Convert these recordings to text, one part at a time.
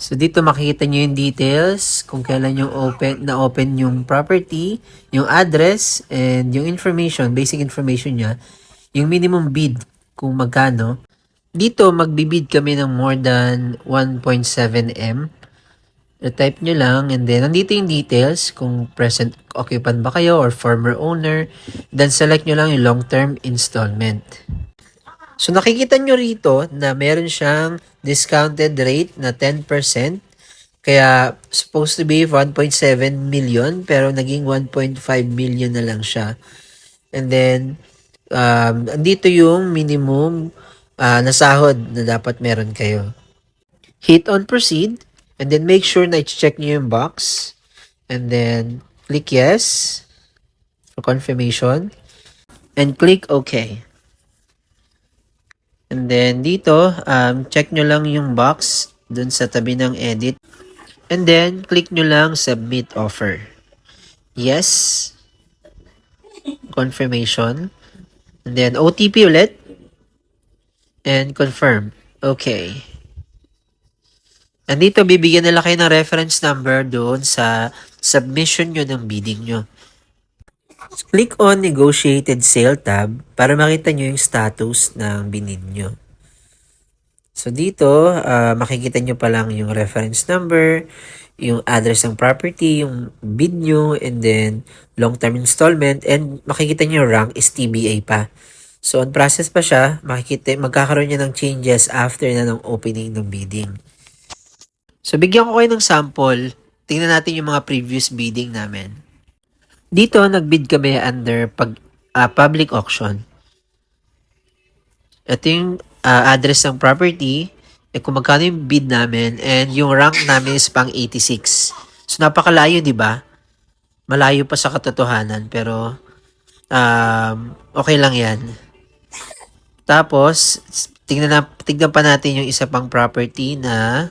So, dito makikita nyo yung details, kung kailan yung na-open yung property, yung address, and yung information, basic information niya, yung minimum bid, kung magkano. Dito, magbibid kami ng more than 1.7M. Type nyo lang, and then, nandito yung details, kung present occupant ba kayo or former owner. Then, select nyo lang yung long-term installment. So, nakikita nyo rito na meron siyang discounted rate na 10%. Kaya, supposed to be 1.7 million, pero naging 1.5 million na lang siya. And then, andito yung minimum na sahod na dapat meron kayo. Hit on proceed, and then make sure na i-check nyo yung box. And then, click yes for confirmation. And click OK. And then dito, check nyo lang yung box dun sa tabi ng edit. And then, click nyo lang submit offer. Yes. Confirmation. And then, OTP ulit. And confirm. Okay. And dito, bibigyan nila kayo ng reference number doon sa submission nyo ng bidding nyo. Click on Negotiated Sale tab para makita nyo yung status ng binid nyo. So dito, makikita nyo pa lang yung reference number, yung address ng property, yung bid nyo, and then long-term installment, and makikita nyo rank is TBA pa. So on process pa siya, magkakaroon niya ng changes after na ng opening ng bidding. So bigyan ko kayo ng sample, tingnan natin yung mga previous bidding namin. Dito, nagbid kami under public auction. Ito yung address ng property, kung magkano yung bid namin, and yung rank namin is pang 86. So, napakalayo, di ba? Malayo pa sa katotohanan, pero okay lang yan. Tapos, tignan pa natin yung isa pang property na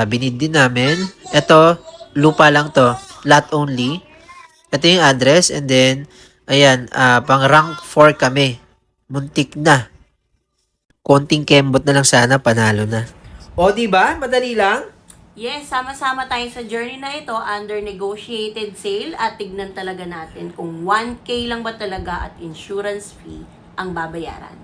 binid din namin. Ito, lupa lang to, lot only. Ito yung address, and then, ayan, pang rank 4 kami. Muntik na. Konting kembot na lang sana, panalo na. O, diba? Madali lang? Yes, sama-sama tayo sa journey na ito under negotiated sale at tignan talaga natin kung 1K lang ba talaga at insurance fee ang babayaran.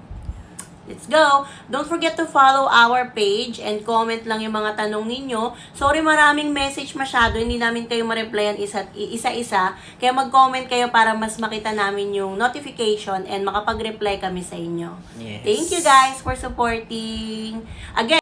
Let's go! Don't forget to follow our page and comment lang yung mga tanong ninyo. Sorry, maraming message masyado. Hindi namin kayo ma-replyan isa-isa. Kaya mag-comment kayo para mas makita namin yung notification and makapag-reply kami sa inyo. Yes. Thank you guys for supporting. Again,